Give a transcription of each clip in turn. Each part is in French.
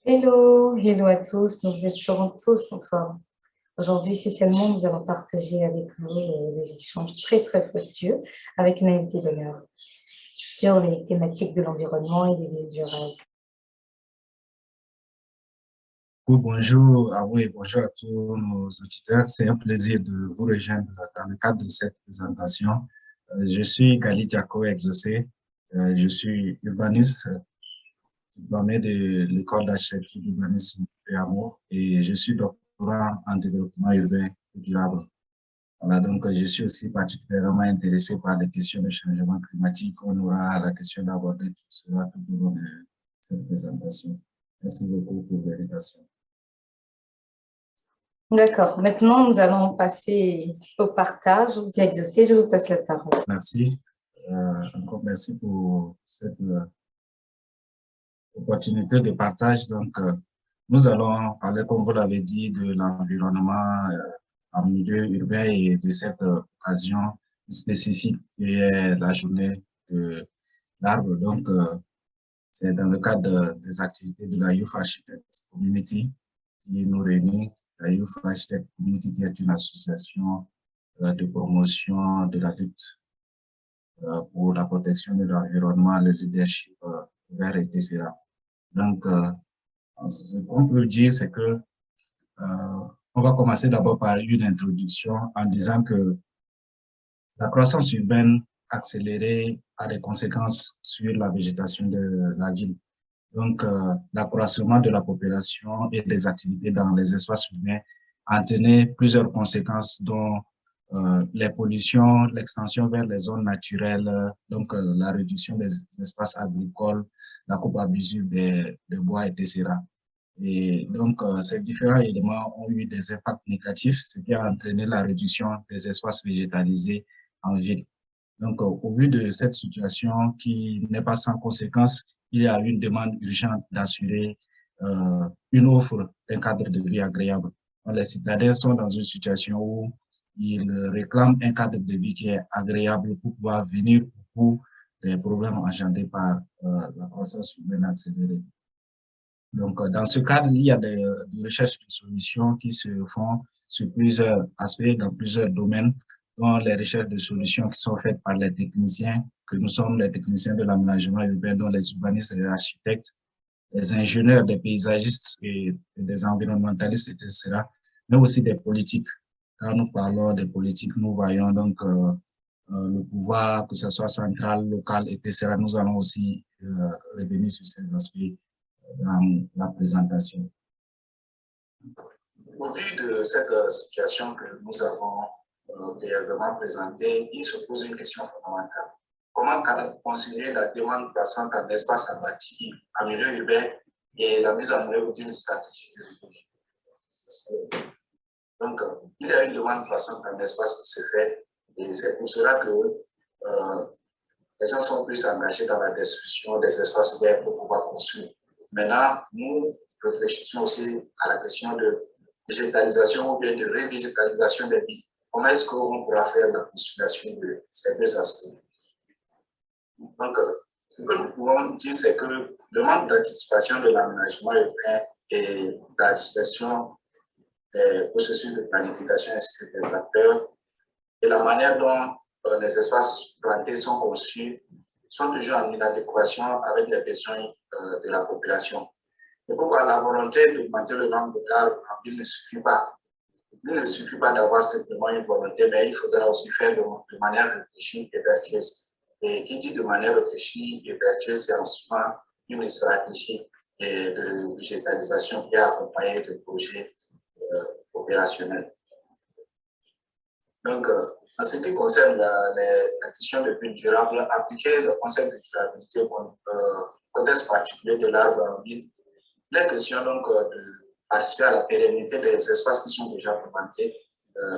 Hello, hello à tous, nous vous espérons tous en forme. Aujourd'hui, spécialement, nous allons partager avec vous des échanges très fructueux avec une invitée d'honneur sur les thématiques de l'environnement et des villes durables. Oui, bonjour à vous et bonjour à tous nos auditeurs. C'est un plaisir de vous rejoindre dans le cadre de cette présentation. Je suis Gali Diako Exaucé. Je suis urbaniste, diplômé de l'école d'architecture d'urbanisme et amour et je suis doctorant en développement urbain et durable. Voilà, donc je suis aussi particulièrement intéressé par les questions de changement climatique. On aura la question d'aborder tout cela tout au long de cette présentation. Merci beaucoup pour l'invitation. D'accord, maintenant nous allons passer au partage. Vous exaucé, je vous passe la parole. Merci. Encore merci pour cette opportunité de partage. Donc, nous allons parler, comme vous l'avez dit, de l'environnement en milieu urbain et de cette occasion spécifique qui est la journée de l'arbre. Donc, c'est dans le cadre des activités de la Youth Architect Community qui nous réunit. La Youth Architect Community qui est une association de promotion de la lutte pour la protection de l'environnement, le leadership vert, etc. Donc, ce qu'on peut dire, c'est que on va commencer d'abord par une introduction en disant que la croissance urbaine accélérée a des conséquences sur la végétation de la ville. Donc, l'accroissement de la population et des activités dans les espaces urbains a entraîné plusieurs conséquences, dont les pollutions, l'extension vers les zones naturelles, donc la réduction des espaces agricoles, la coupe abusive des bois, etc. Et donc, ces différents éléments ont eu des impacts négatifs, ce qui a entraîné la réduction des espaces végétalisés en ville. Donc, au vu de cette situation qui n'est pas sans conséquence, il y a une demande urgente d'assurer une offre d'un cadre de vie agréable. Les citadins sont dans une situation où ils réclament un cadre de vie qui est agréable pour pouvoir venir au bout des problèmes engendrés par la croissance humaine accélérée. Donc, dans ce cadre, il y a des recherches de solutions qui se font sur plusieurs aspects, dans plusieurs domaines, dont les recherches de solutions qui sont faites par les techniciens, que nous sommes les techniciens de l'aménagement urbain, dont les urbanistes et les architectes, les ingénieurs, des paysagistes et des environnementalistes, etc., mais aussi des politiques. Quand nous parlons des politiques, nous voyons donc le pouvoir, que ce soit central, local, etc. Nous allons aussi revenir sur ces aspects dans la présentation. Au vu de cette situation que nous avons brièvement présentée, il se pose une question fondamentale. Comment concilier la demande croissante en espace à bâtir en milieu urbain et la mise en œuvre d'une stratégie de reproduction? Donc, il y a une demande croissante en espace qui se fait et c'est pour cela que les gens sont plus engagés dans la destruction des espaces verts pour pouvoir construire. Maintenant, nous réfléchissons aussi à la question de végétalisation ou bien de revégétalisation des villes. Comment est-ce qu'on pourra faire la conciliation de ces deux aspects? Donc, ce que nous pouvons dire, c'est que le manque d'anticipation de l'aménagement urbain et la dispersion des processus de planification ainsi que des acteurs et la manière dont les espaces plantés sont conçus sont toujours en inadéquation avec les besoins de la population. C'est pourquoi la volonté d'augmenter le nombre d'arbres en ville ne suffit pas. Il ne suffit pas d'avoir simplement une volonté, mais il faudra aussi faire de manière réfléchie et vertueuse. Et qui dit de manière réfléchie et vertueuse, c'est ensuite une stratégie de végétalisation qui est accompagnée de projets opérationnels. Donc, en ce qui concerne la question de ville durable, appliquer le concept de durabilité au contexte particulier de l'arbre en ville, il est question donc de participer à la pérennité des espaces qui sont déjà implantés,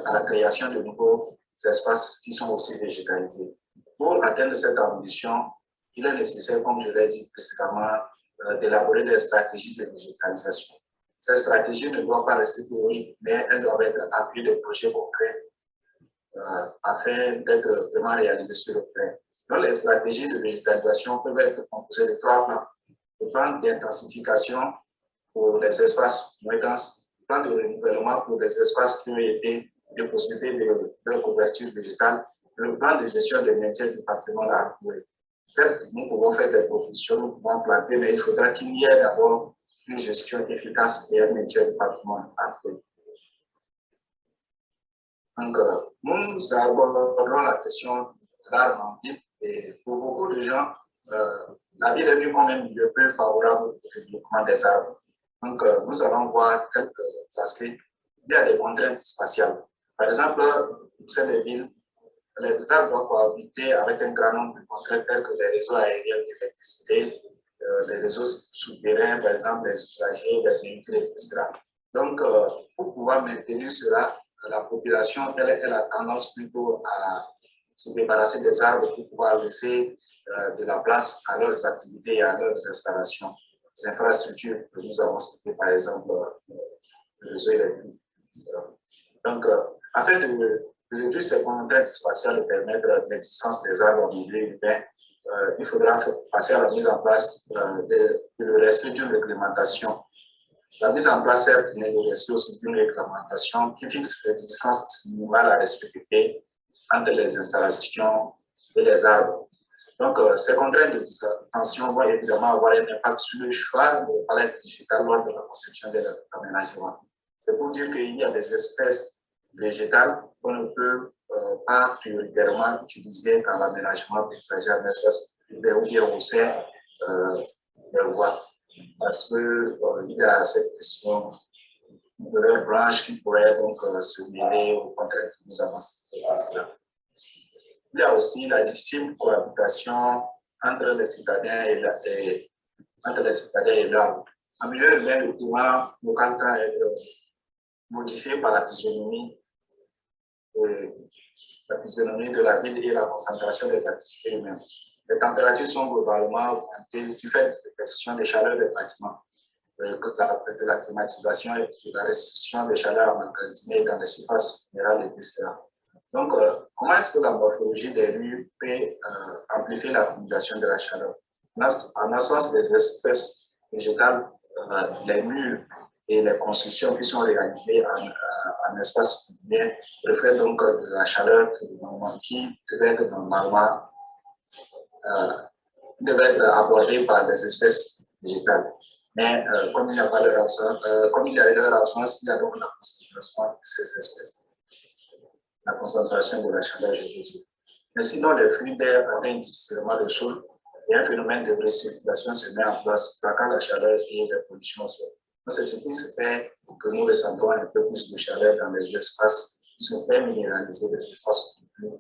à la création de nouveaux espaces qui sont aussi végétalisés. Pour atteindre cette ambition, il est nécessaire, comme je l'ai dit précédemment, d'élaborer des stratégies de végétalisation. Ces stratégies ne doivent pas rester théoriques, mais elles doivent être appuyées de projets concrets afin d'être vraiment réalisées sur le terrain. Donc, les stratégies de végétalisation peuvent être composées de trois plans. Le plan d'intensification, pour les espaces moins denses, plan de renouvellement pour les espaces qui ont été dépossédés de couverture végétale, le plan de gestion des maintien du patrimoine arboré. Certes, nous pouvons faire des propositions, nous pouvons planter, mais il faudra qu'il y ait d'abord une gestion efficace et un maintien du patrimoine arboré. Donc, nous abordons la question de l'arbre en ville et pour beaucoup de gens, la ville est vue comme un milieu peu favorable au développement des arbres. Donc, nous allons voir quelques aspects. Il y a des contraintes spatiales. Par exemple, pour ces villes, les arbres doivent cohabiter avec un grand nombre de contraintes telles que les réseaux aériens d'électricité, les réseaux souterrains, par exemple, les usagers, les véhicules, etc. Donc, pour pouvoir maintenir cela, la population, elle a tendance plutôt à se débarrasser des arbres pour pouvoir laisser de la place à leurs activités et à leurs installations. Les infrastructures que nous avons citées, par exemple, le réseau électrique, etc. Donc, afin de réduire ces contraintes spatiales et permettre l'existence des arbres en milieu urbain, il faudra passer à la mise en place de le respect d'une réglementation. La mise en place, certes, mais le respect aussi d'une réglementation qui fixe les distances minimales à respecter entre les installations et les arbres. Donc, ces contraintes de distanciation vont évidemment avoir un impact sur le choix de la palette végétale lors de la conception de l'aménagement. C'est pour dire qu'il y a des espèces végétales qu'on ne peut pas prioritairement utiliser dans l'aménagement paysager en espace privé ou bien au sein des voies. Parce qu'il y a cette question de leurs branches qui pourraient donc se mêler aux contraintes que nous avons citées. Il y a aussi la difficile cohabitation entre les citadins et l'arbre. En milieu urbain, le climat local tend à être modifié par la physionomie de la ville et la concentration des activités humaines. Les températures sont globalement augmentées du fait de l'expression des chaleurs des bâtiments, de la climatisation et de la restriction des chaleurs emmagasinées dans les surfaces générales, etc. Donc, comment est-ce que la morphologie des rues peut amplifier l'accumulation de la chaleur? En absence des espèces végétales, les murs et les constructions qui sont réalisées en espace urbain reflètent donc de la chaleur qui devait être normalement devrait être abordée par des espèces végétales. Mais comme il n'y a pas leur absence, comme il y a leur absence, il y a donc la concentration de ces espèces. La concentration de la chaleur, je veux dire. Mais sinon, les flux d'air atteignent difficilement le sol et un phénomène de recirculation se met en place, traquant la chaleur et la pollution au sol. C'est ce qui se fait que nous ressentons un peu plus de chaleur dans les espaces qui sont très minéralisés, des espaces plus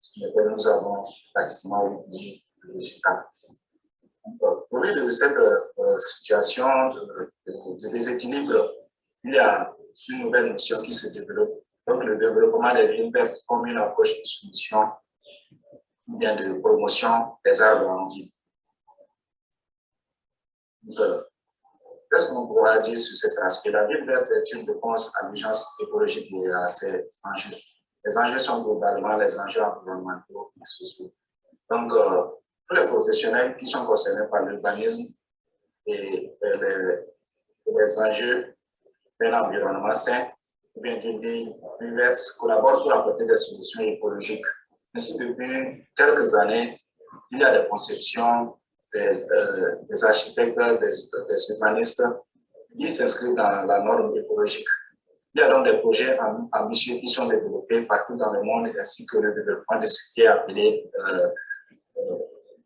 sur lesquels nous avons pratiquement oublié le végétal. Au vu de cette situation de déséquilibre, il y a une nouvelle notion qui se développe. Donc, le développement des villes vertes comme une approche de solution ou bien de promotion des arbres en ville. Qu'est-ce qu'on pourra dire sur cet aspect? La ville verte est une réponse à l'urgence écologique et à ces enjeux. Les enjeux sont globalement les enjeux environnementaux et sociaux. Donc, tous les professionnels qui sont concernés par l'urbanisme et les enjeux d'un environnement sain, ou bien d'une ville plus verte, collaborent pour apporter des solutions écologiques. Ainsi, depuis quelques années, il y a des conceptions des architectes, des urbanistes qui s'inscrivent dans la norme écologique. Il y a donc des projets ambitieux qui sont développés partout dans le monde, ainsi que le développement de ce qui est appelé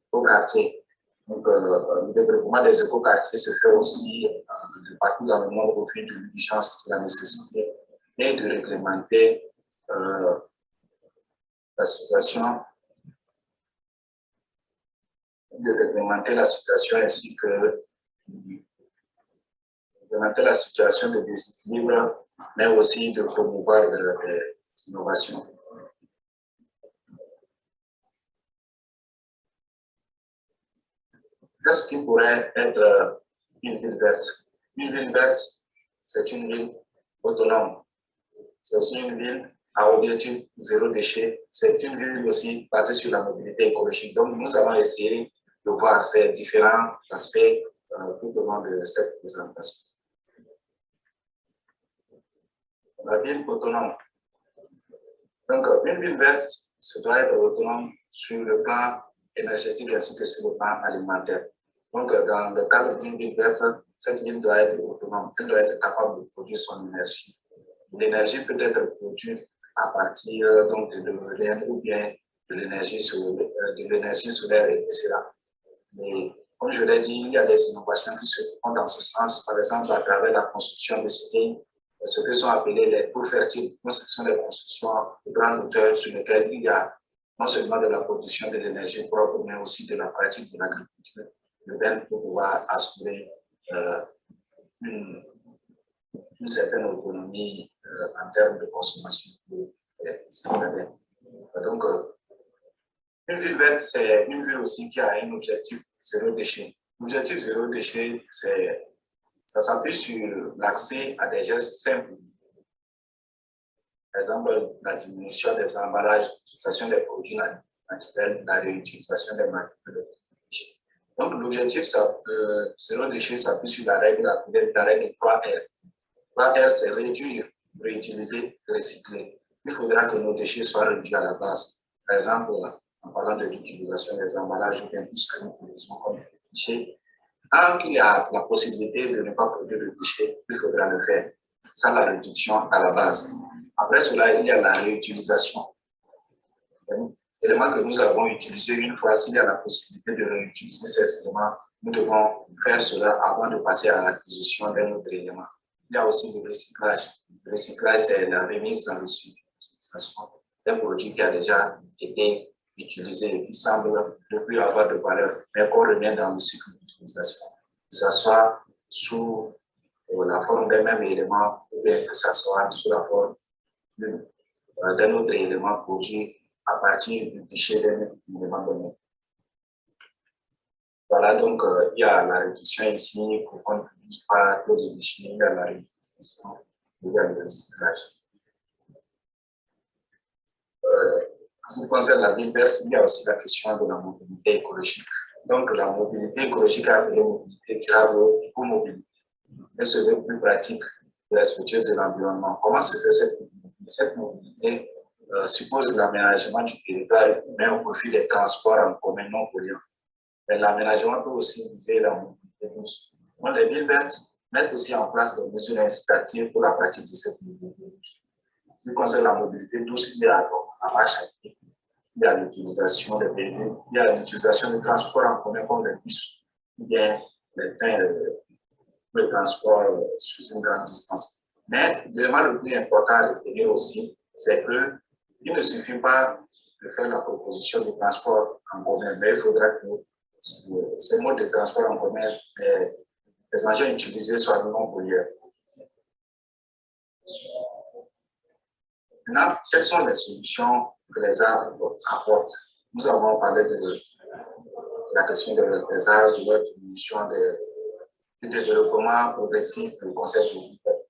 éco-quartier. Donc, le développement des éco-quartiers se fait aussi partout dans le monde au fil de l'urgence de la nécessité et de réglementer la situation, ainsi que réglementer la situation de déséquilibre, mais aussi de promouvoir des innovations. Qu'est-ce qui pourrait être une ville verte? Une ville verte, c'est une ville autonome. C'est aussi une ville à objectif zéro déchet. C'est une ville aussi basée sur la mobilité écologique. Donc, nous allons essayer de voir ces différents aspects tout au long de cette présentation. La ville autonome. Donc, une ville verte, ça doit être autonome sur le plan énergétique ainsi que sur le plan alimentaire. Donc, dans le cadre d'une ville verte, cette ville doit être autonome, elle doit être capable de produire son énergie. L'énergie peut être produite à partir donc, de l'éolien ou bien de l'énergie solaire, etc. Mais comme je l'ai dit, il y a des innovations qui se font dans ce sens, par exemple à travers la construction de ce que sont appelés les cours fertiles. Ce sont des constructions de grande hauteur sur lesquelles il y a non seulement de la production de l'énergie propre, mais aussi de la pratique de l'agriculture urbaine pour pouvoir assurer une certaine autonomie en termes de consommation citadine. Donc, une ville verte, c'est une ville aussi qui a un objectif zéro déchet. L'objectif zéro déchet, ça s'appuie sur l'accès à des gestes simples. Par exemple, la diminution des emballages, l'utilisation des produits naturels, la réutilisation des matériaux. Donc, l'objectif zéro déchet s'appuie sur la règle appelée la règle 3R. 3R, c'est réduire, réutiliser, recycler. Il faudra que nos déchets soient réduits à la base. Par exemple, en parlant de l'utilisation des emballages ou bien tout ce que nous produisons comme déchets, quand il y a la possibilité de ne pas produire de déchets, il faudra le faire. C'est la réduction à la base. Après cela, il y a la réutilisation. C'est l'élément que nous avons utilisé une fois, s'il y a la possibilité de réutiliser ces éléments, nous devons faire cela avant de passer à l'acquisition d'un autre élément. Il y a aussi le recyclage. Le recyclage, c'est la remise dans le cycle d'utilisation d'un produit qui a déjà été utilisé et qui semble ne plus avoir de valeur, mais qu'on remet dans le cycle d'utilisation. Que ce soit sous la forme d'un même élément ou bien que ce soit sous la forme d'un autre élément produit à partir du déchet d'un élément donné. Voilà, donc il y a la réduction ici pour qu'on ne produise pas trop de déchets, il y a la réutilisation, il y a le recyclage. En ce qui concerne la ville verte, il y a aussi la question de la mobilité écologique. Donc, la mobilité écologique appelée mobilité durable ou mobilité. Elle se veut plus pratique et respectueuse de l'environnement. Comment se fait cette mobilité? Cette mobilité suppose l'aménagement du territoire mais au profit des transports en commun non polluants. Mais l'aménagement peut aussi viser la mobilité douce. Donc, les villes vertes mettent aussi en place des mesures incitatives pour la pratique de cette mobilité douce. En ce qui concerne la mobilité douce, il y a la marche à pied, il y a l'utilisation des véhicules, il y a l'utilisation des transports en commun comme les bus, ou bien les trains de transport sur une grande distance. Mais l'élément le plus important à retenir aussi, c'est qu'il ne suffit pas de faire la proposition de transport en commun, mais il faudra que ces modes de transport en commun, les engins utilisés soient non pollueurs. Maintenant, quelles sont les solutions que les arbres apportent? Nous avons parlé de la question des arbres, de leur diminution, du développement progressif du concept de liberté,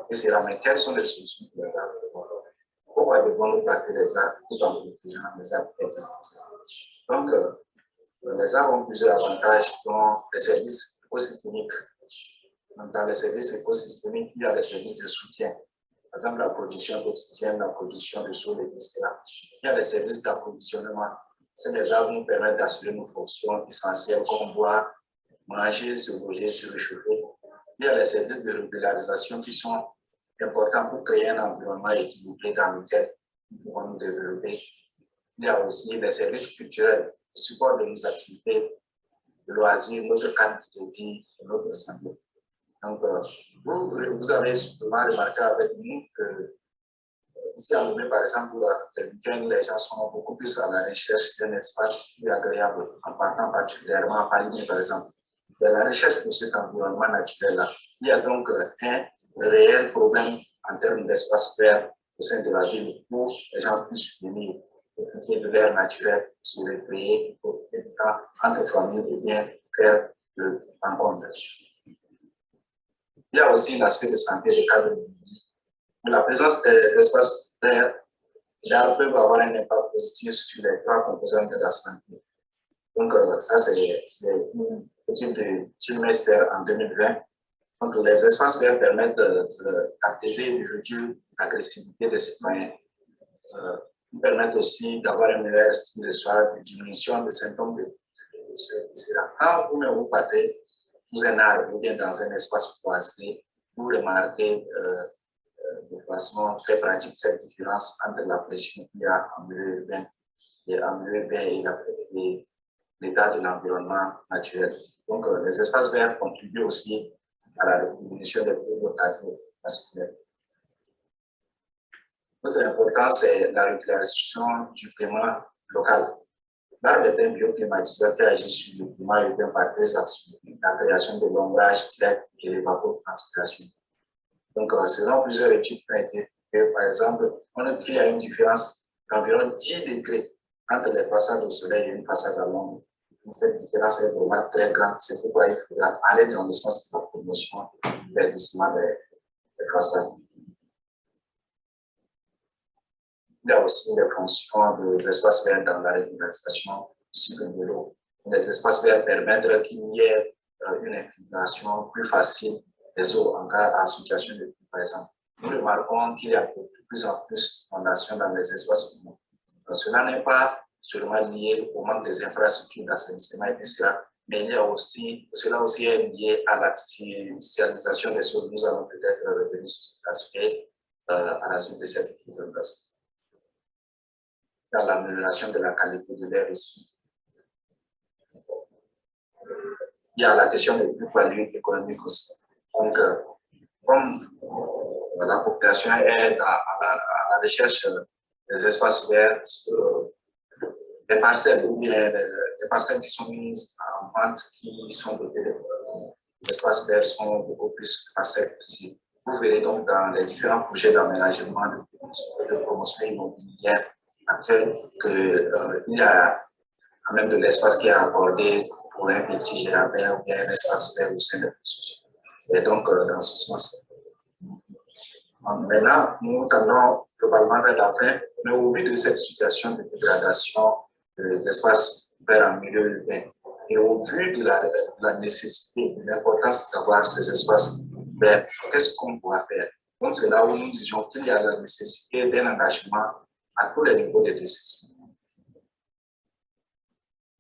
etc. Mais quelles sont les solutions que les arbres apportent? Pourquoi devons-nous planter les arbres tout en protégeant les arbres existants? Donc, les arbres ont plusieurs avantages, dont les services écosystémiques. Donc, dans les services écosystémiques, il y a les services de soutien. Par exemple, la production d'oxygène, la production de sol, etc. Il y a les services d'approvisionnement. Ces arbres nous permettent d'assurer nos fonctions essentielles comme boire, manger, se loger, se réchauffer. Il y a les services de régularisation qui sont importants pour créer un environnement équilibré dans lequel nous pouvons nous développer. Il y a aussi les services culturels, le support de nos activités, de loisirs, notre cadre de vie, notre santé. Donc, vous avez sûrement remarqué avec nous que ici à Lomé, par exemple, le week-end, les gens sont beaucoup plus à la recherche d'un espace plus agréable, en partant particulièrement à Paris, par exemple. C'est la recherche pour cet environnement naturel-là. Il y a donc un réel problème en termes d'espace vert au sein de la ville où les gens puissent venir profiter de l'air naturel, se recréer, profiter du temps entre familles et bien faire de rencontres. Il y a aussi l'aspect de santé des cadres de vie. La présence d'espaces verts peut avoir un impact positif sur les trois composantes de la santé. Donc, ça, c'est une type de trimestre en 2020. Donc, les espaces verts permettent d'apaiser et de réduire l'agressivité des citoyens. Ils permettent aussi d'avoir une meilleure estime de soi, de diminution des symptômes de quand vous partez sous un arbre ou bien dans un espace boisé, vous remarquez de façon très pratique cette différence entre la pression qu'il y a en milieu urbain et l'état de l'environnement naturel. Donc, les espaces verts contribuent aussi à la diminution des troubles cardiovasculaires. L'autre important, c'est la régulation du climat local. L'arbre est un bioclimatiseur qui agit sur le climat urbain par deux actions, la création de l'ombrage direct et l'évapotranspiration. Donc, selon plusieurs études qui ont été faites, par exemple, on note qu'il y a une différence d'environ 10 degrés entre les façades au soleil et une façade à l'ombre. Cette différence est vraiment très grande. C'est pourquoi il faudra aller dans le sens de la promotion du verdissement des façades. Il y a aussi les fonctions des espaces verts dans la régularisation du cycle de l'eau. Les espaces verts permettent qu'il y ait une infiltration plus facile des eaux en cas de situation de pluie, par exemple. Nous remarquons qu'il y a de plus en plus d'inondations dans les espaces communs. Cela n'est pas seulement lié au manque des infrastructures d'assainissement, etc., mais cela aussi est lié à l'artificialisation des sols. Nous allons peut-être revenir sur cet aspect à la suite de cette présentation. Dans l'amélioration de la qualité de l'air aussi. Il y a la question des plus-values économiques aussi. Donc, comme la population est à la recherche des espaces verts, les parcelles ou bien les parcelles qui sont mises en vente, qui sont dotées d'espaces verts sont beaucoup plus parcelles précises. Vous verrez donc dans les différents projets d'aménagement, de promotion immobilière, qu'il y a quand même de l'espace qui est accordé pour un petit jardin ou bien un espace vert au sein de processus. Et donc, dans ce sens. Maintenant, nous tendons globalement vers la fin, mais au vu de cette situation de dégradation des espaces verts en milieu urbain et au vu de la nécessité, de l'importance d'avoir ces espaces verts, qu'est-ce qu'on pourra faire? Donc, c'est là où nous disons qu'il y a la nécessité d'un engagement à tous les niveaux de décision.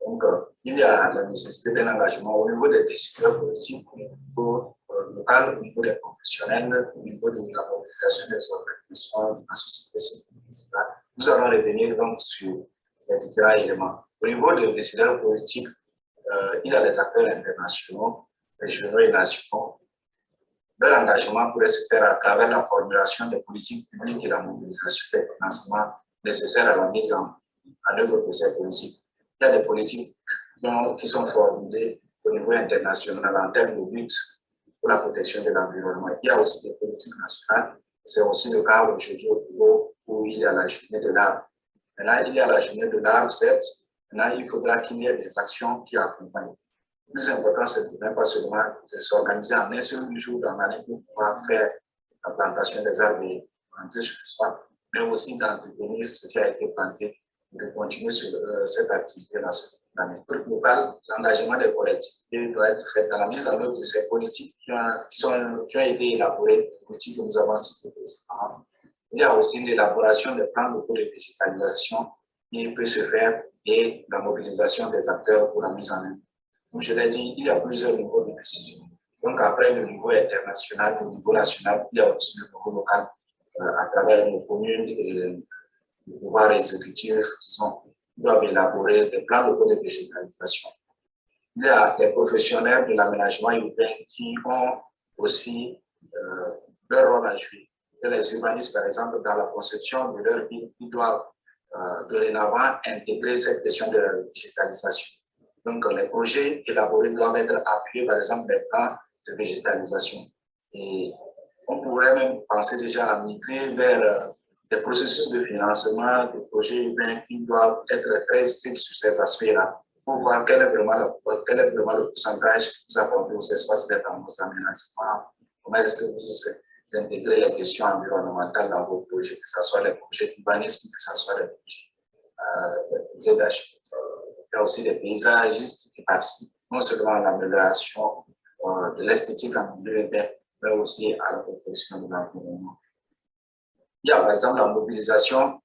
Donc, il y a la nécessité d'un engagement au niveau des décideurs politiques, au niveau local, au niveau des professionnels, au niveau de la mobilisation des organisations, de la société civile, etc. Nous allons revenir donc sur ces différents éléments. Au niveau des décideurs politiques, il y a les acteurs internationaux, régionaux et nationaux. Leur engagement pourrait se faire à travers la formulation des politiques publiques et la mobilisation des financements nécessaires à la mise en œuvre de ces politiques. Il y a des politiques qui sont formulées au niveau international en termes de buts pour la protection de l'environnement. Il y a aussi des politiques nationales. C'est aussi le cas aujourd'hui au Togo où il y a la journée de l'arbre. Maintenant, il y a la journée de l'arbre, certes. Maintenant, il faudra qu'il y ait des actions qui accompagnent. Le plus important, c'est de ne pas seulement de s'organiser en un seul jour dans l'année pour pouvoir faire la plantation des arbres et planter sur soi, mais aussi d'entretenir ce qui a été planté et de continuer sur cette activité-là. Pour le local, l'engagement des collectivités doit être fait dans la mise en œuvre de ces politiques qui ont été élaborées, les politiques que nous avons citées précédemment. Il y a aussi l'élaboration des plans locaux de végétalisation qui peut se faire et la mobilisation des acteurs pour la mise en œuvre. Comme je l'ai dit, il y a plusieurs niveaux de décision. Donc, après le niveau international, le niveau national, il y a aussi le niveau local à travers les communes et le pouvoir exécutif qui doivent élaborer des plans locaux de végétalisation. Il y a les professionnels de l'aménagement urbain qui ont aussi leur rôle à jouer. Les urbanistes, par exemple, dans la conception de leur ville, ils doivent dorénavant intégrer cette question de la végétalisation. Donc, les projets élaborés doivent être appuyés, par exemple, des plans de végétalisation. Et on pourrait même penser déjà à migrer vers des processus de financement des projets urbains qui doivent être très stricts sur ces aspects-là pour voir quel est vraiment le pourcentage que vous apportez aux espaces verts dans vos aménagements. Comment est-ce que vous intégrez les questions environnementales dans vos projets, que ce soit les projets urbanisme, que ce soit les projets d'achat. Il y a aussi des paysagistes qui participent. non seulement à l'amélioration de l'esthétique en milieu urbain, mais aussi à la protection de l'environnement. Il y a par exemple la mobilisation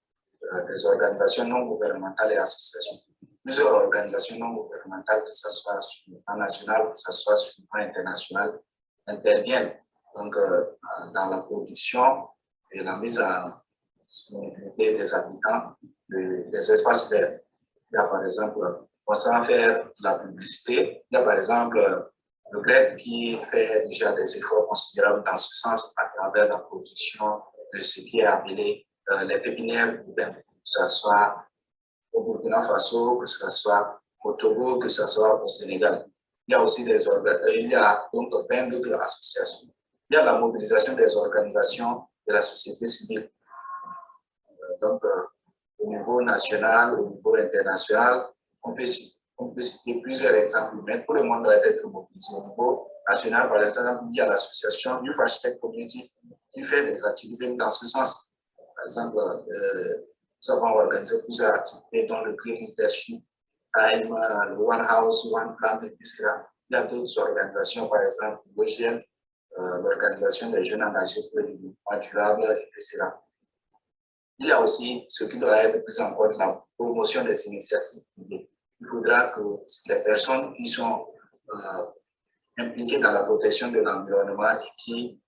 des organisations non gouvernementales et associations. Plusieurs organisations non gouvernementales, que ce soit sur le plan national, que ce soit sur le plan international, interviennent donc, dans la production et la mise en disponibilité des habitants des espaces verts. Il y a par exemple, sans faire de la publicité, il y a par exemple le GRED qui fait déjà des efforts considérables dans ce sens à travers la production de ce qui est appelé les pépinières urbaines, que ce soit au Burkina Faso, que ce soit au Togo, que ce soit au Sénégal. Il y a aussi il y a donc plein d'autres associations. Il y a la mobilisation des organisations de la société civile. Donc, au niveau national, au niveau international, on peut citer plusieurs exemples, mais tout le monde doit être mobilisé. Au niveau national, par exemple, il y a l'association Youth Architect Community qui fait des activités dans ce sens. Par exemple, nous avons organisé plusieurs activités dont le Green Leadership, Time, le One House, One Plan, etc. Il y a d'autres organisations, par exemple, l'OGM, l'Organisation des jeunes engagés pour le développement durable, etc. Il y a aussi ce qui doit être plus en compte, la promotion des initiatives privées. Il faudra que les personnes qui sont impliquées dans la protection de l'environnement et qui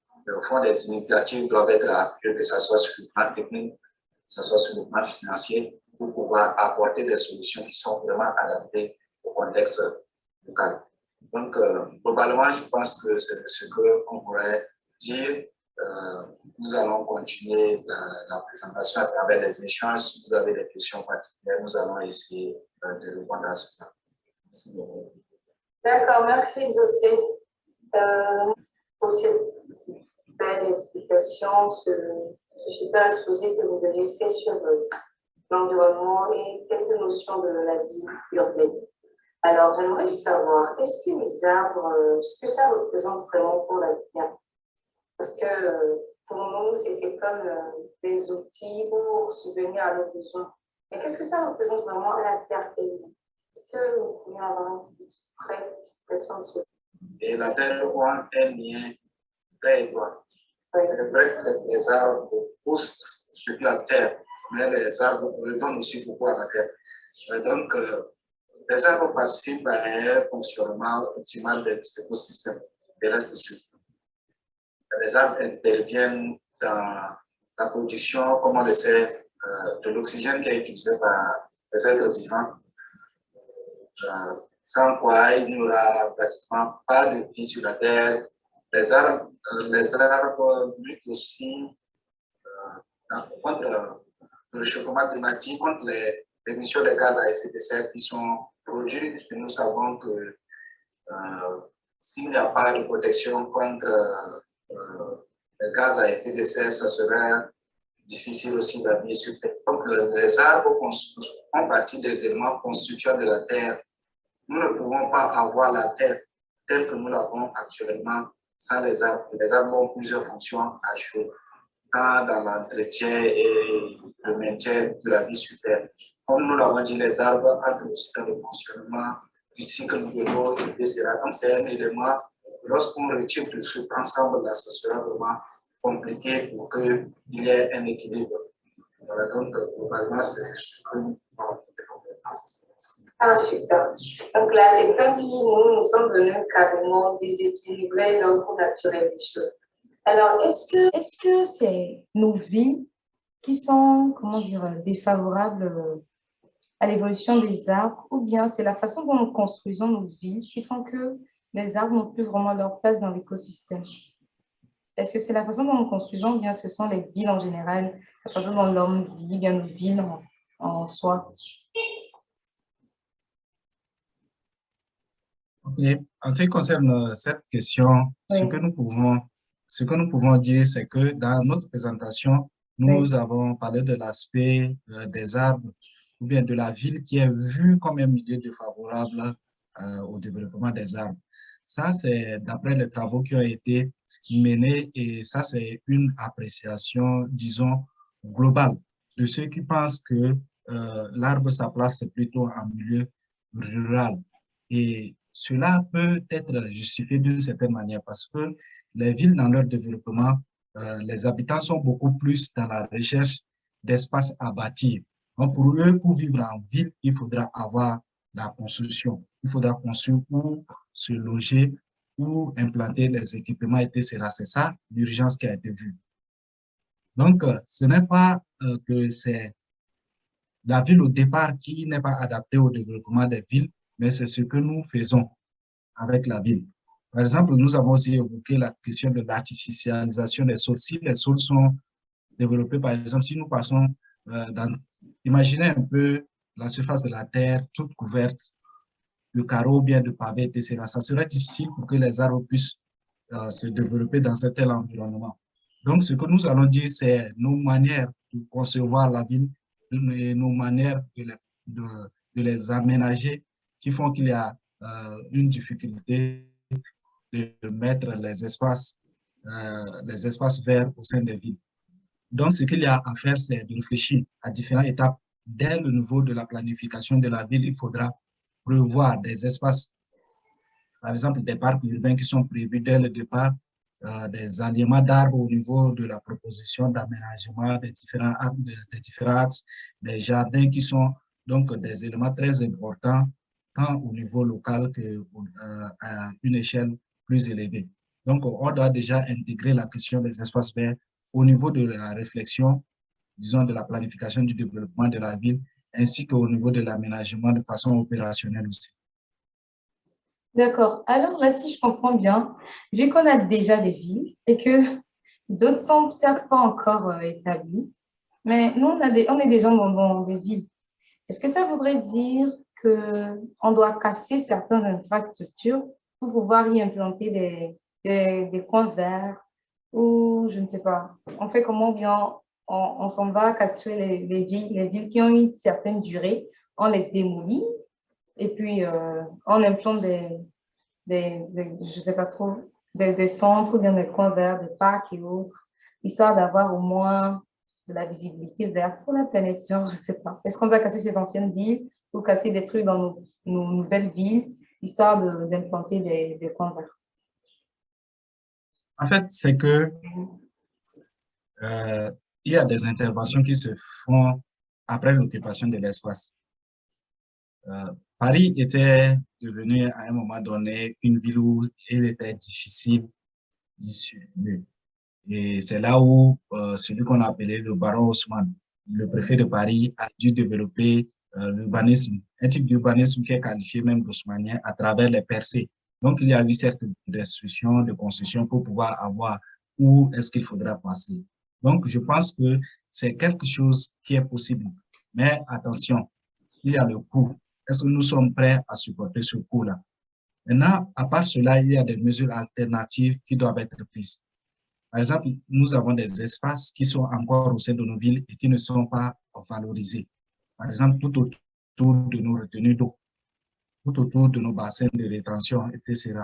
font des initiatives doivent être appuyées, que ce soit sur le plan technique, que ce soit sur le plan financier, pour pouvoir apporter des solutions qui sont vraiment adaptées au contexte local. Donc, globalement, je pense que c'est ce qu'on pourrait dire. Nous allons continuer la présentation à travers les échanges. Si vous avez des questions particulières, nous allons essayer de répondre à cela. Merci beaucoup. D'accord, merci José pour cette belle explication, ce super exposé que vous avez fait sur l'environnement et quelques notions de la vie urbaine. Alors, j'aimerais savoir, est-ce que les arbres, ce que ça représente vraiment pour la vie? Parce que pour nous, c'est comme des outils pour subvenir à nos besoins. Mais qu'est-ce que ça représente vraiment à la terre? Est-ce que vous pouvez avoir une petite expression de ce? Et la terre ont un lien très étroit. C'est vrai que les arbres poussent sur la terre, mais les arbres redonnent aussi beaucoup à la terre. Et donc, les arbres participent à un fonctionnement optimal des écosystèmes terrestres. Les arbres interviennent dans la production, comme on le sait, de l'oxygène qui est utilisé par les êtres vivants. Sans quoi il n'y aura pratiquement pas de vie sur la Terre. Les arbres luttent aussi contre le réchauffement climatique, contre les émissions de gaz à effet de serre qui sont produites. Et nous savons que s'il n'y a pas de protection contre les gaz à effet de serre, ça serait difficile aussi d'habiller sur Terre. Donc, les arbres font partie des éléments constituants de la Terre. Nous ne pouvons pas avoir la Terre telle que nous l'avons actuellement sans les arbres. Les arbres ont plusieurs fonctions à jouer, tant dans l'entretien et le maintien de la vie sur Terre. Comme nous l'avons dit, les arbres entrent aussi dans le fonctionnement du cycle de l'eau, etc. Donc, c'est un élément, lorsqu'on retire tout ce ensemble, là, ça sera vraiment compliqué pour qu'il y ait un équilibre. Voilà, donc, globalement, c'est ce que nous avons fait compétences. Ah, super. Donc là, c'est comme si nous sommes venus carrément déséquilibrer l'ordre naturel des choses. Alors, est-ce que c'est nos vies qui sont, comment dire, défavorables à l'évolution des arbres, ou bien c'est la façon dont nous construisons nos vies qui font que les arbres n'ont plus vraiment leur place dans l'écosystème? Est-ce que c'est la façon dont nous construisons, ou bien ce sont les villes en général, la façon dont l'homme vit, bien nos villes en soi? Et en ce qui concerne cette question, Oui. ce que nous pouvons dire, c'est que dans notre présentation, nous Oui. avons parlé de l'aspect des arbres ou bien de la ville qui est vue comme un milieu défavorable au développement des arbres. Ça, c'est d'après les travaux qui ont été menés et ça, c'est une appréciation, disons, globale de ceux qui pensent que l'arbre, sa place, c'est plutôt en milieu rural. Et cela peut être justifié d'une certaine manière parce que les villes, dans leur développement, les habitants sont beaucoup plus dans la recherche d'espaces à bâtir. Donc, pour eux, pour vivre en ville, il faudra avoir la construction. Il faudra construire où se loger, où implanter les équipements, etc. C'est ça l'urgence qui a été vue. Donc, ce n'est pas que c'est la ville au départ qui n'est pas adaptée au développement des villes, mais c'est ce que nous faisons avec la ville. Par exemple, nous avons aussi évoqué la question de l'artificialisation des sols. Si les sols sont développés, par exemple, si nous passons imaginez un peu la surface de la terre toute couverte de carreaux, bien de pavés, etc. Ça serait difficile pour que les arbres puissent se développer dans un tel environnement. Donc, ce que nous allons dire, c'est nos manières de concevoir la ville et nos manières de les aménager qui font qu'il y a une difficulté de mettre les espaces verts au sein des villes. Donc, ce qu'il y a à faire, c'est de réfléchir à différentes étapes. Dès le niveau de la planification de la ville, il faudra prévoir des espaces, par exemple des parcs urbains qui sont prévus dès le départ, des alignements d'arbres au niveau de la proposition d'aménagement des différents axes, des jardins qui sont donc des éléments très importants, tant au niveau local qu'à une échelle plus élevée. Donc, on doit déjà intégrer la question des espaces verts au niveau de la réflexion, disons, de la planification du développement de la ville, ainsi qu'au niveau de l'aménagement de façon opérationnelle aussi. D'accord. Alors là, si je comprends bien, vu qu'on a déjà des villes et que d'autres sont certes pas encore établies, mais nous, on est déjà dans des villes. Est-ce que ça voudrait dire qu'on doit casser certaines infrastructures pour pouvoir y implanter des coins verts ou je ne sais pas. On fait comment bien on s'en va castrer les villes qui ont une certaine durée, on les démolit et puis on implante je ne sais pas trop, des centres ou bien des coins verts, des parcs et autres, histoire d'avoir au moins de la visibilité verte pour la planète, genre, je ne sais pas. Est-ce qu'on doit casser ces anciennes villes ou casser des trucs dans nos nouvelles villes, histoire d'implanter des coins verts? En fait, c'est que il y a des interventions qui se font après l'occupation de l'espace. Paris était devenu à un moment donné une ville où il était difficile d'y survivre. Et c'est là où celui qu'on a appelé le baron Haussmann, le préfet de Paris, a dû développer l'urbanisme, un type d'urbanisme qui est qualifié même d'haussmannien à travers les percées. Donc, il y a eu certaines restrictions de construction pour pouvoir avoir où est-ce qu'il faudra passer. Donc, je pense que c'est quelque chose qui est possible. Mais attention, il y a le coût. Est-ce que nous sommes prêts à supporter ce coût-là? Maintenant, à part cela, il y a des mesures alternatives qui doivent être prises. Par exemple, nous avons des espaces qui sont encore au sein de nos villes et qui ne sont pas valorisés. Par exemple, tout autour de nos retenues d'eau, tout autour de nos bassins de rétention, etc.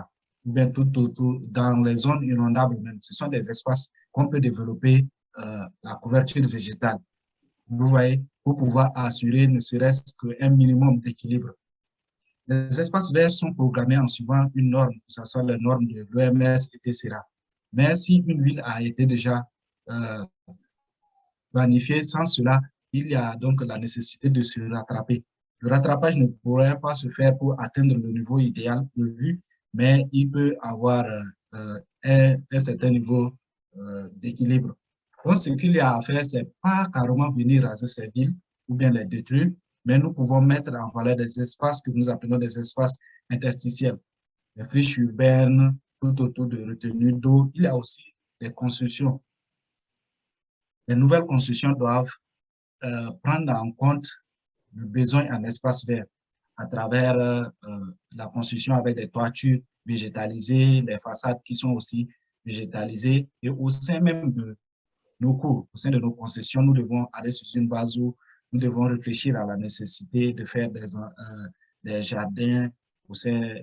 Ou bien tout autour, dans les zones inondables même. Ce sont des espaces qu'on peut développer la couverture végétale. Vous voyez, pour pouvoir assurer ne serait-ce qu'un minimum d'équilibre. Les espaces verts sont programmés en suivant une norme, que ce soit la norme de l'OMS, etc. Mais si une ville a été déjà euh, planifiée sans cela, il y a donc la nécessité de se rattraper. Le rattrapage ne pourrait pas se faire pour atteindre le niveau idéal prévu, mais il peut avoir un certain niveau d'équilibre. Donc, ce qu'il y a à faire, c'est pas carrément venir raser ces villes ou bien les détruire, mais nous pouvons mettre en valeur des espaces que nous appelons des espaces interstitiels, les friches urbaines, tout autour de retenues d'eau. Il y a aussi des constructions. Les nouvelles constructions doivent prendre en compte le besoin en espace vert à travers la construction avec des toitures végétalisées, les façades qui sont aussi végétalisées et au sein même de nos cours, au sein de nos concessions, nous devons aller sur une base où nous devons réfléchir à la nécessité de faire des jardins au sein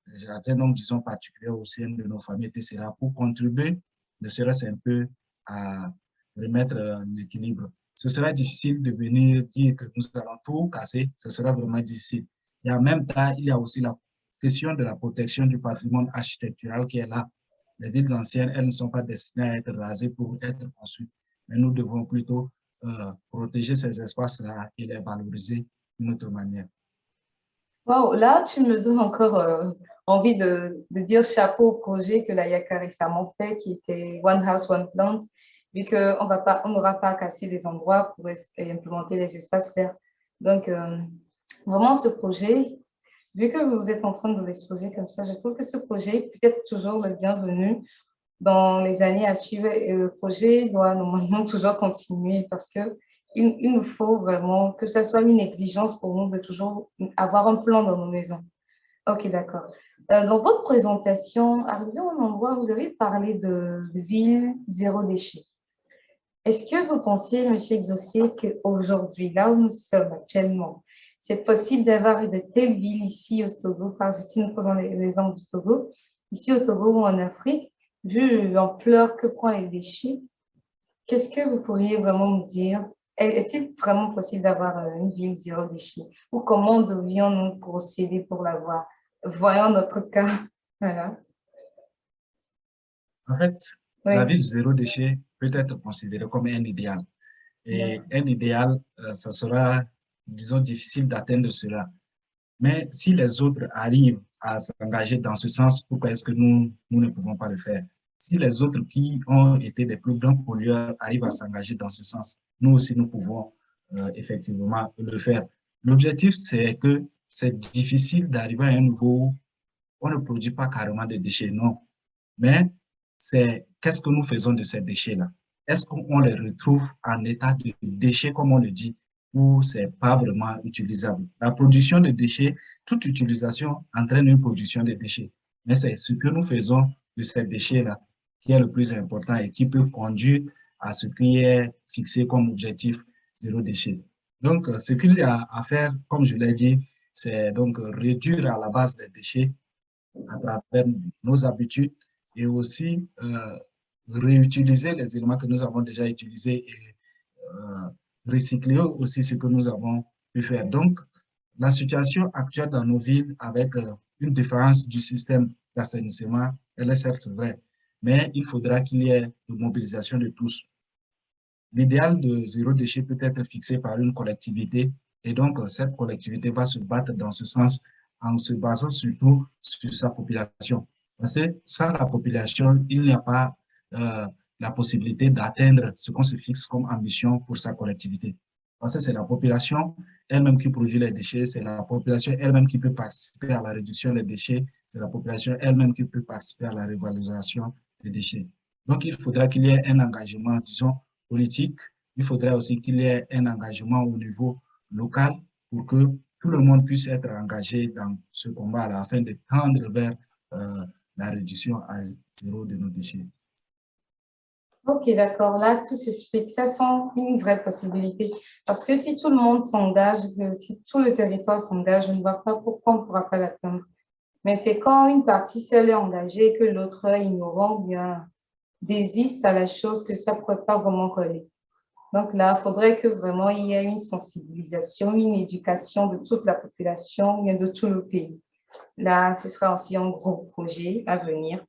des jardins, donc disons particuliers au sein de nos familles, etc., pour contribuer, ne serait-ce un peu à remettre l'équilibre. Ce sera difficile de venir dire que nous allons tout casser, ce sera vraiment difficile. Et en même temps, il y a aussi la question de la protection du patrimoine architectural qui est là. Les villes anciennes, elles ne sont pas destinées à être rasées pour être construites, mais nous devons plutôt protéger ces espaces-là et les valoriser d'une autre manière. Wow, là, tu me donnes encore envie de dire chapeau au projet que la YAC a récemment fait, qui était One House, One Plant, vu qu'on n'aura pas à casser des endroits pour implémenter les espaces verts. Donc, vraiment, ce projet, vu que vous êtes en train de l'exposer comme ça, je trouve que ce projet peut être toujours le bienvenu dans les années à suivre. Et le projet doit normalement toujours continuer parce que il nous faut vraiment que ça soit une exigence pour nous de toujours avoir un plan dans nos maisons. Ok, d'accord. Dans votre présentation, arrivé à un endroit, vous avez parlé de ville zéro déchet. Est-ce que vous pensez, M. Exaucé, qu'aujourd'hui, là où nous sommes actuellement, c'est possible d'avoir de telles villes ici au Togo, parce que si nous prenons l'exemple du Togo, ici au Togo ou en Afrique, vu l'ampleur que prend les déchets, qu'est-ce que vous pourriez vraiment me dire? Est-il vraiment possible d'avoir une ville zéro déchet? Ou comment devions-nous procéder pour l'avoir? Voyons notre cas. Voilà. En fait, la Oui. ville zéro déchet peut être considérée comme un idéal. Et un idéal, ça sera, disons, difficile d'atteindre cela. Mais si les autres arrivent à s'engager dans ce sens, pourquoi est-ce que nous ne pouvons pas le faire? Si les autres qui ont été des plus grands pollueurs arrivent à s'engager dans ce sens, nous aussi, nous pouvons effectivement le faire. L'objectif, c'est que c'est difficile d'arriver à un niveau où on ne produit pas carrément de déchets, non. Mais c'est qu'est-ce que nous faisons de ces déchets-là? Est-ce qu'on les retrouve en état de déchets, comme on le dit, ou c'est pas vraiment utilisable? La production de déchets, toute utilisation entraîne une production de déchets. Mais c'est ce que nous faisons de ces déchets-là qui est le plus important et qui peut conduire à ce qui est fixé comme objectif zéro déchet. Donc, ce qu'il y a à faire, comme je l'ai dit, c'est donc réduire à la base les déchets à travers nos habitudes et aussi réutiliser les éléments que nous avons déjà utilisés et recycler aussi ce que nous avons pu faire. Donc, la situation actuelle dans nos villes avec une différence du système d'assainissement, elle est certes vraie, mais il faudra qu'il y ait une mobilisation de tous. L'idéal de zéro déchet peut être fixé par une collectivité et donc cette collectivité va se battre dans ce sens en se basant surtout sur sa population. Parce que sans la population, il n'y a pas la possibilité d'atteindre ce qu'on se fixe comme ambition pour sa collectivité. Parce que c'est la population elle-même qui produit les déchets, c'est la population elle-même qui peut participer à la réduction des déchets, c'est la population elle-même qui peut participer à la revalorisation des déchets. Donc, il faudra qu'il y ait un engagement, disons, politique. Il faudrait aussi qu'il y ait un engagement au niveau local pour que tout le monde puisse être engagé dans ce combat-là afin de tendre vers la réduction à zéro de nos déchets. Ok, d'accord. Là, tout s'explique. Ça semble une vraie possibilité. Parce que si tout le monde s'engage, si tout le territoire s'engage, je ne vois pas pourquoi on ne pourra pas l'atteindre. Mais c'est quand une partie seule est engagée que l'autre est ignorant ou bien désiste à la chose que ça ne pourrait pas vraiment coller. Donc là, il faudrait que vraiment il y ait une sensibilisation, une éducation de toute la population, bien de tout le pays. Là, ce sera aussi un gros projet à venir.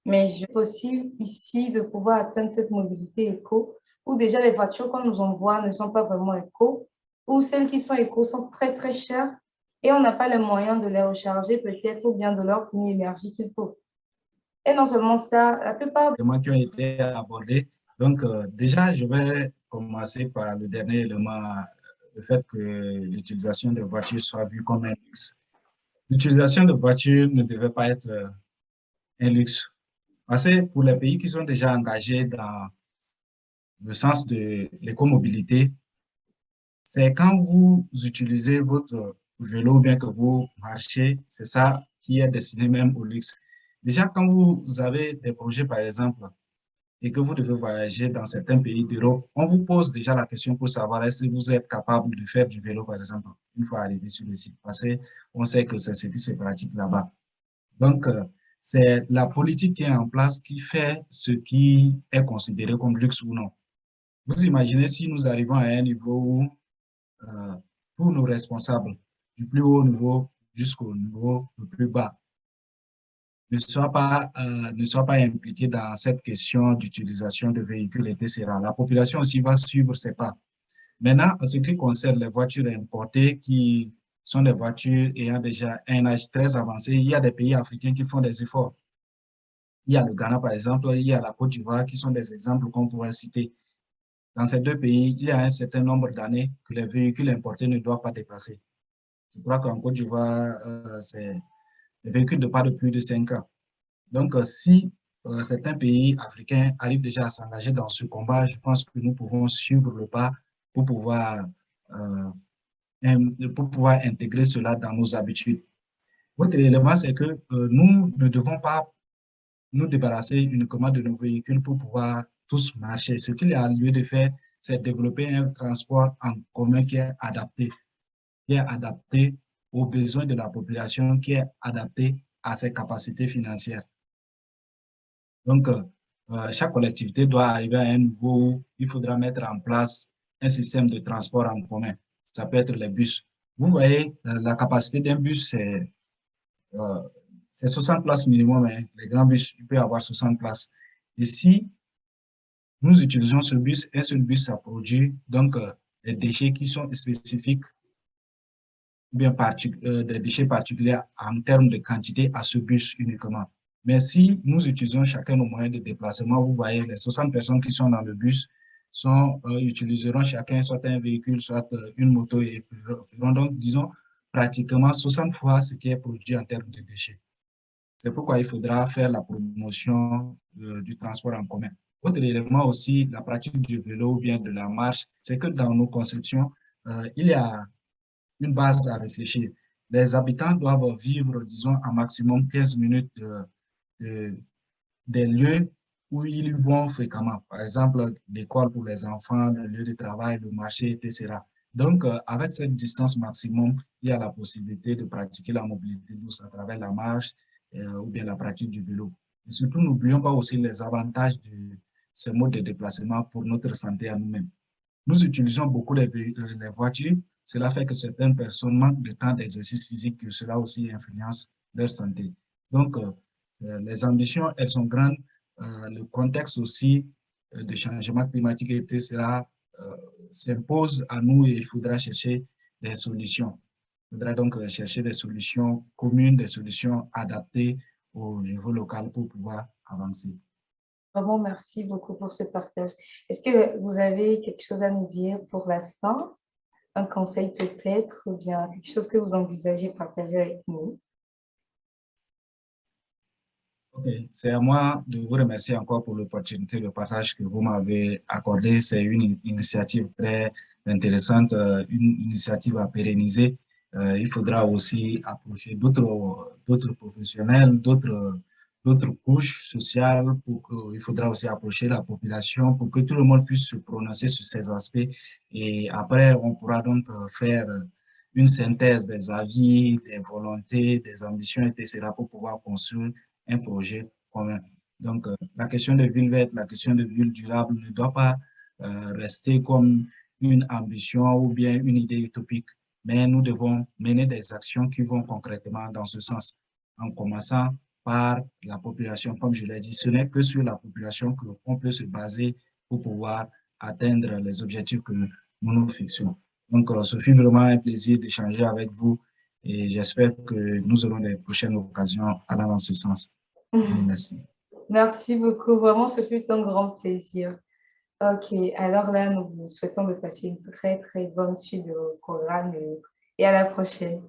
Mais je possible ici de pouvoir atteindre cette mobilité éco, où déjà les voitures qu'on nous envoie ne sont pas vraiment éco, ou celles qui sont éco sont très, très chères et on n'a pas les moyens de les recharger peut-être ou bien de leur fournir l'énergie qu'il faut. Et non seulement ça, la plupart des... Éléments qui ont été abordés. Donc, déjà, je vais commencer par le dernier élément, le fait que l'utilisation de voitures soit vue comme un luxe. L'utilisation de voitures ne devait pas être un luxe. Parce que pour les pays qui sont déjà engagés dans le sens de l'écomobilité, c'est quand vous utilisez votre vélo ou bien que vous marchez, c'est ça qui est destiné même au luxe. Déjà, quand vous avez des projets, par exemple, et que vous devez voyager dans certains pays d'Europe, on vous pose déjà la question pour savoir est-ce que vous êtes capable de faire du vélo, par exemple, une fois arrivé sur le site, parce qu'on sait que c'est ce qui se pratique là-bas. Donc, c'est la politique qui est en place qui fait ce qui est considéré comme luxe ou non. Vous imaginez si nous arrivons à un niveau où tous nos responsables du plus haut niveau jusqu'au niveau le plus bas. Ne soient pas impliqués dans cette question d'utilisation de véhicules, etc. La population aussi va suivre ces pas. Maintenant, en ce qui concerne les voitures importées, qui sont des voitures ayant déjà un âge très avancé, il y a des pays africains qui font des efforts. Il y a le Ghana, par exemple, il y a la Côte d'Ivoire, qui sont des exemples qu'on pourrait citer. Dans ces deux pays, il y a un certain nombre d'années que les véhicules importés ne doivent pas dépasser. Je crois qu'en Côte d'Ivoire, c'est les véhicules de pas de plus de 5 ans. Donc, si certains pays africains arrivent déjà à s'engager dans ce combat, je pense que nous pouvons suivre le pas pour pouvoir, intégrer cela dans nos habitudes. Autre élément, c'est que nous ne devons pas nous débarrasser uniquement de nos véhicules pour pouvoir tous marcher. Ce qu'il y a lieu de faire, c'est développer un transport en commun qui est adapté aux besoins de la population, qui est adapté à ses capacités financières. Donc, chaque collectivité doit arriver à un niveau où il faudra mettre en place un système de transport en commun. Ça peut être les bus. Vous voyez, la capacité d'un bus, c'est 60 places minimum. Hein. Les grands bus, il peut y avoir 60 places. Et si nous utilisons ce bus, un seul bus, ça produit donc des déchets qui sont spécifiques, bien des déchets particuliers en termes de quantité à ce bus uniquement. Mais si nous utilisons chacun nos moyens de déplacement, vous voyez, les 60 personnes qui sont dans le bus utiliseront chacun soit un véhicule, soit une moto et feront donc, disons, pratiquement 60 fois ce qui est produit en termes de déchets. C'est pourquoi il faudra faire la promotion du transport en commun. Autre élément aussi, la pratique du vélo ou bien de la marche, c'est que dans nos conceptions, il y a une base à réfléchir. Les habitants doivent vivre, disons, à maximum 15 minutes des lieux où ils vont fréquemment. Par exemple, l'école pour les enfants, le lieu de travail, le marché, etc. Donc, avec cette distance maximum, il y a la possibilité de pratiquer la mobilité douce à travers la marche ou bien la pratique du vélo. Et surtout, n'oublions pas aussi les avantages de ces modes de déplacement pour notre santé à nous-mêmes. Nous utilisons beaucoup les voitures. Cela fait que certaines personnes manquent de temps d'exercice physique, que cela aussi influence leur santé. Donc, les ambitions, elles sont grandes. Le contexte aussi de changement climatique, etc., s'impose à nous et il faudra chercher des solutions. Il faudra donc chercher des solutions communes, des solutions adaptées au niveau local pour pouvoir avancer. Vraiment, merci beaucoup pour ce partage. Est-ce que vous avez quelque chose à nous dire pour la fin? Un conseil peut-être, ou bien quelque chose que vous envisagez partager avec nous? Ok, c'est à moi de vous remercier encore pour l'opportunité de partage que vous m'avez accordé. C'est une initiative très intéressante, une initiative à pérenniser. Il faudra aussi approcher d'autres professionnels, d'autres couches sociales. Il faudra aussi approcher la population pour que tout le monde puisse se prononcer sur ces aspects. Et après, on pourra donc faire une synthèse des avis, des volontés, des ambitions, etc. pour pouvoir construire un projet commun. Donc, la question de ville verte, la question de ville durable ne doit pas rester comme une ambition ou bien une idée utopique, mais nous devons mener des actions qui vont concrètement dans ce sens, en commençant par la population. Comme je l'ai dit, ce n'est que sur la population qu'on peut se baser pour pouvoir atteindre les objectifs que nous nous fixons. Donc, ce fut vraiment un plaisir d'échanger avec vous et j'espère que nous aurons des prochaines occasions allant dans ce sens. Merci. Merci beaucoup. Vraiment, ce fut un grand plaisir. Ok, alors là, nous vous souhaitons de passer une très, très bonne suite de programme et à la prochaine.